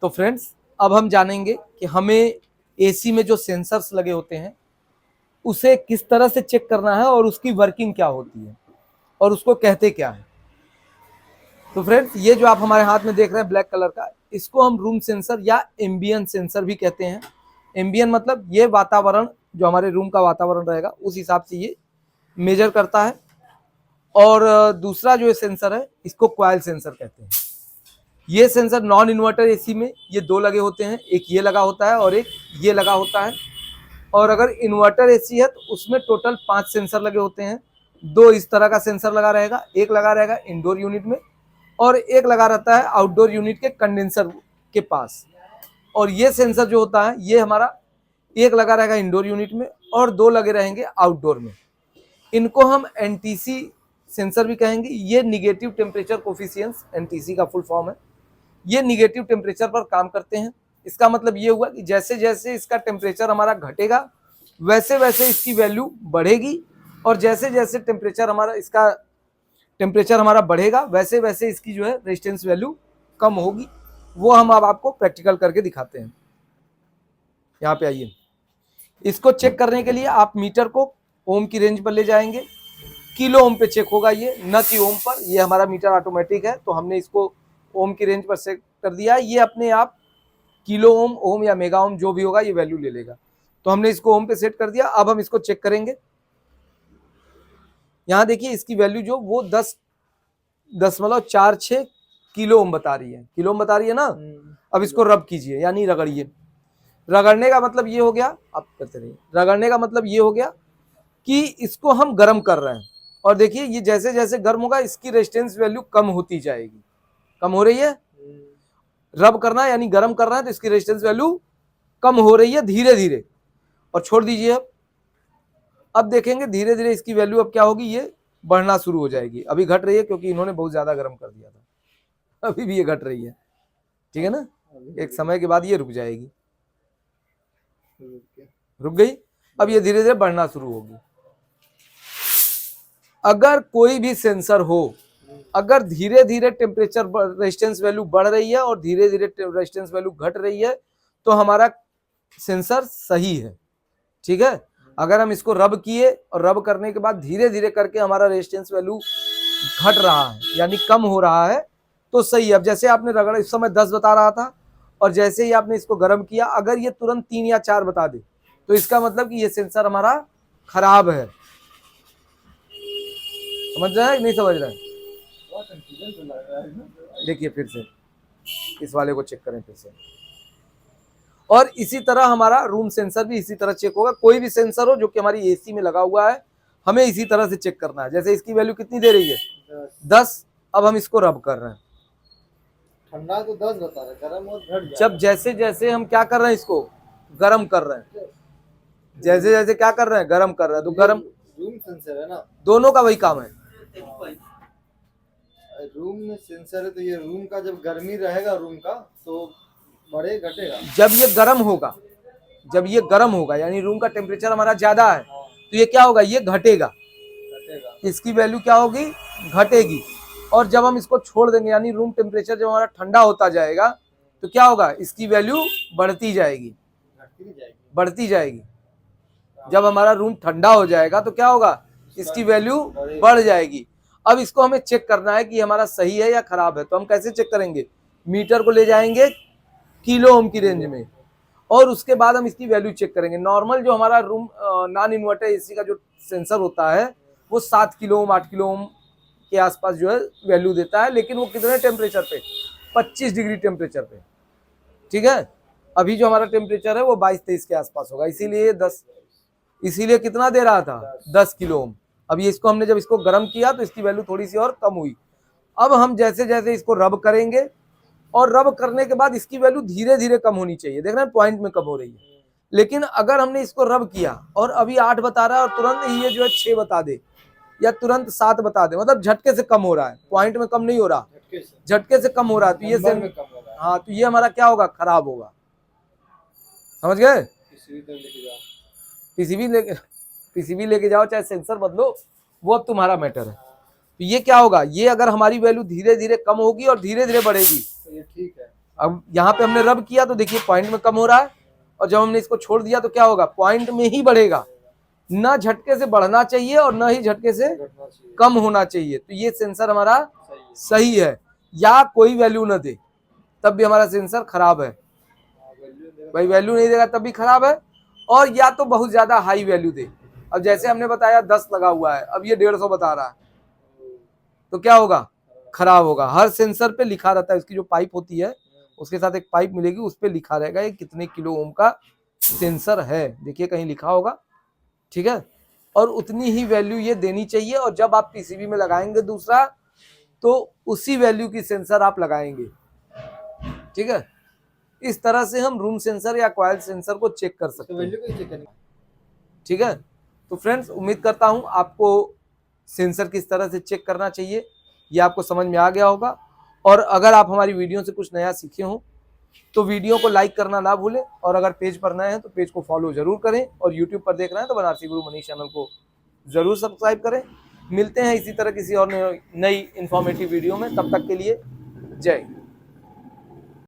तो फ्रेंड्स अब हम जानेंगे कि हमें एसी में जो सेंसर्स लगे होते हैं उसे किस तरह से चेक करना है और उसकी वर्किंग क्या होती है और उसको कहते क्या है। तो फ्रेंड्स ये जो आप हमारे हाथ में देख रहे हैं ब्लैक कलर का, इसको हम रूम सेंसर या एम्बियंट सेंसर भी कहते हैं। एम्बियंट मतलब ये वातावरण, जो हमारे रूम का वातावरण रहेगा उस हिसाब से ये मेजर करता है। और दूसरा जो सेंसर है इसको कॉइल सेंसर कहते हैं। ये सेंसर नॉन इन्वर्टर एसी में ये दो लगे होते हैं, एक ये लगा होता है और एक ये लगा होता है। और अगर इन्वर्टर एसी है तो उसमें टोटल 5 सेंसर लगे होते हैं। 2 इस तरह का सेंसर लगा रहेगा, एक लगा रहेगा इंडोर यूनिट में और एक लगा रहता है आउटडोर यूनिट के कंडेंसर के पास। और ये सेंसर जो होता है ये हमारा एक लगा रहेगा इंडोर यूनिट में और 2 लगे रहेंगे आउटडोर में। इनको हम एनटीसी सेंसर भी कहेंगे। ये निगेटिव टेम्परेचर कोफिशिएंस एनटीसी का फुल फॉर्म है। ये निगेटिव टेम्परेचर पर काम करते हैं। इसका मतलब ये हुआ कि जैसे जैसे इसका टेम्परेचर हमारा घटेगा वैसे वैसे इसकी वैल्यू बढ़ेगी और जैसे जैसे टेम्परेचर हमारा बढ़ेगा वैसे वैसे इसकी जो है रेजिस्टेंस वैल्यू कम होगी। वो हम अब आपको प्रैक्टिकल करके दिखाते हैं। यहाँ पे आइए। इसको चेक करने के लिए आप मीटर को ओम की रेंज पर ले जाएंगे। किलो ओम पे चेक होगा ये, न कि ओम पर। ये हमारा मीटर ऑटोमेटिक है तो हमने इसको ओम की रेंज पर सेट कर दिया। ये अपने आप किलो ओम, ओम या मेगा ओम जो भी होगा ये वैल्यू ले लेगा। तो हमने इसको ओम पे सेट कर दिया। अब हम इसको चेक करेंगे। यहाँ देखिए इसकी वैल्यू जो वो 10.46 किलो ओम बता रही है। किलो ओम बता रही है ना। अब इसको रब कीजिए यानी रगड़िए। रगड़ने का मतलब ये हो गया, आप करते रहिए। रगड़ने का मतलब ये हो गया कि इसको हम गर्म कर रहे हैं। और देखिए ये जैसे जैसे गर्म होगा इसकी रेजिस्टेंस वैल्यू कम होती जाएगी। कम हो रही है। रब करना है यानी गर्म करना है तो इसकी रेजिस्टेंस वैल्यू कम हो रही है धीरे धीरे। और छोड़ दीजिए। अब देखेंगे धीरे धीरे इसकी वैल्यू अब क्या होगी, ये बढ़ना शुरू हो जाएगी। अभी घट रही है क्योंकि इन्होंने बहुत ज्यादा गर्म कर दिया था। अभी भी ये घट रही है, ठीक है ना। एक समय के बाद ये रुक जाएगी। रुक गई। अब ये धीरे धीरे बढ़ना शुरू होगी। अगर कोई भी सेंसर हो, अगर धीरे धीरे टेम्परेचर रेजिस्टेंस वैल्यू बढ़ रही है और धीरे धीरे रेजिस्टेंस वैल्यू घट रही है तो हमारा सेंसर सही है, ठीक है। अगर हम इसको रब किए और रब करने के बाद धीरे धीरे करके हमारा रेजिस्टेंस वैल्यू घट रहा है यानी कम हो रहा है तो सही है। अब जैसे आपने रगड़ा, इस समय 10 बता रहा था और जैसे ही आपने इसको गर्म किया अगर ये तुरंत 3 या 4 बता दे तो इसका मतलब कि ये सेंसर हमारा खराब है। समझ रहे हैं कि नहीं समझ रहे हैं। देखिए फिर से इस वाले को चेक करें फिर से। और इसी तरह हमारा रूम सेंसर भी इसी तरह चेक होगा। कोई भी सेंसर हो जो कि हमारी एसी में लगा हुआ है हमें इसी तरह से चेक करना है। जैसे इसकी वैल्यू कितनी दे रही है, 10। अब हम इसको रब कर रहे हैं। ठंडा तो 10 बता रहा है, गर्म और घट जाएगा। जब जैसे जैसे हम क्या कर रहे हैं, इसको गर्म कर रहे हैं। जैसे जैसे क्या कर रहे हैं, गर्म कर रहे हैं। तो गर्म रूम सेंसर है ना, दोनों का वही काम है। रूम में सेंसर है तो ये रूम का जब गर्मी रहेगा रूम का तो बढ़े घटेगा। जब ये गर्म होगा, जब ये गर्म होगा यानी रूम का टेम्परेचर हमारा ज्यादा है तो ये क्या होगा, ये घटेगा। इसकी वैल्यू क्या होगी, घटेगी। और जब हम इसको छोड़ देंगे यानी रूम टेम्परेचर जब हमारा ठंडा होता जाएगा तो क्या होगा, इसकी वैल्यू बढ़ती जाएगी, बढ़ती जाएगी। जब हमारा रूम ठंडा हो जाएगा तो क्या होगा, इसकी वैल्यू बढ़ जाएगी। अब इसको हमें चेक करना है कि हमारा सही है या खराब है। तो हम कैसे चेक करेंगे, मीटर को ले जाएंगे किलो ओम की रेंज में और उसके बाद हम इसकी वैल्यू चेक करेंगे। नॉर्मल जो हमारा रूम नॉन इन्वर्टर एसी का जो सेंसर होता है वो 7 किलो ओम 8 किलो ओम के आसपास जो है वैल्यू देता है। लेकिन वो कितने टेम्परेचर पे, 25 डिग्री टेम्परेचर पे, ठीक है। अभी जो हमारा टेम्परेचर है वो 22-23 के आसपास होगा, इसीलिए कितना दे रहा था, 10 किलो ओम। अब ये इसको हमने जब इसको गर्म किया तो इसकी वैल्यू थोड़ी सी और कम हुई। अब हम जैसे जैसे इसको रब करेंगे और रब करने के बाद इसकी वैल्यू धीरे धीरे कम होनी चाहिए। देख रहे हैं पॉइंट में कम हो रही है। लेकिन अगर हमने इसको रब किया और अभी 8 बता रहा है और तुरंत ही ये जो है 6 बता दे या तुरंत 7 बता दे, मतलब झटके से कम हो रहा है, पॉइंट में कम नहीं हो रहा, झटके से कम हो रहा है, तो ये हाँ तो ये हमारा क्या होगा, खराब होगा। समझ गए। पीसीबी लेके जाओ चाहे सेंसर बदलो, वो अब तुम्हारा मैटर है। तो ये क्या होगा, ये अगर हमारी वैल्यू धीरे धीरे कम होगी और धीरे धीरे बढ़ेगी तो ये ठीक है। अब यहाँ पे हमने रब किया तो देखिए पॉइंट में कम हो रहा है, और जब हमने इसको छोड़ दिया तो क्या होगा, पॉइंट में ही बढ़ेगा। ना झटके से बढ़ना चाहिए और ना ही झटके से कम होना चाहिए। तो ये सेंसर हमारा सही है, या कोई वैल्यू ना दे तब भी हमारा सेंसर खराब है भाई, वैल्यू नहीं देगा तब भी खराब है, और या तो बहुत ज्यादा हाई वैल्यू दे। अब जैसे हमने बताया 10 लगा हुआ है, अब ये 150 बता रहा है, तो क्या होगा, खराब होगा। हर सेंसर पे लिखा रहता है, उसकी जो पाइप होती है उसके साथ एक पाइप मिलेगी, उस पे लिखा रहेगा ये कितने किलो ओम का सेंसर है, देखिए कहीं लिखा होगा, ठीक है। और उतनी ही वैल्यू ये देनी चाहिए, और जब आप पीसीबी में लगाएंगे दूसरा तो उसी वैल्यू की सेंसर आप लगाएंगे, ठीक है। इस तरह से हम रूम सेंसर या कॉइल सेंसर को चेक कर सकते हैं, ठीक है। तो फ्रेंड्स, उम्मीद करता हूं आपको सेंसर किस तरह से चेक करना चाहिए ये आपको समझ में आ गया होगा। और अगर आप हमारी वीडियो से कुछ नया सीखे हो तो वीडियो को लाइक करना ना भूलें, और अगर पेज पर नए हैं तो पेज को फॉलो जरूर करें, और यूट्यूब पर देख रहे हैं तो बनारसी गुरु मनीष चैनल को जरूर सब्सक्राइब करें। मिलते हैं इसी तरह किसी और नई इंफॉर्मेटिव वीडियो में, तब तक के लिए जय।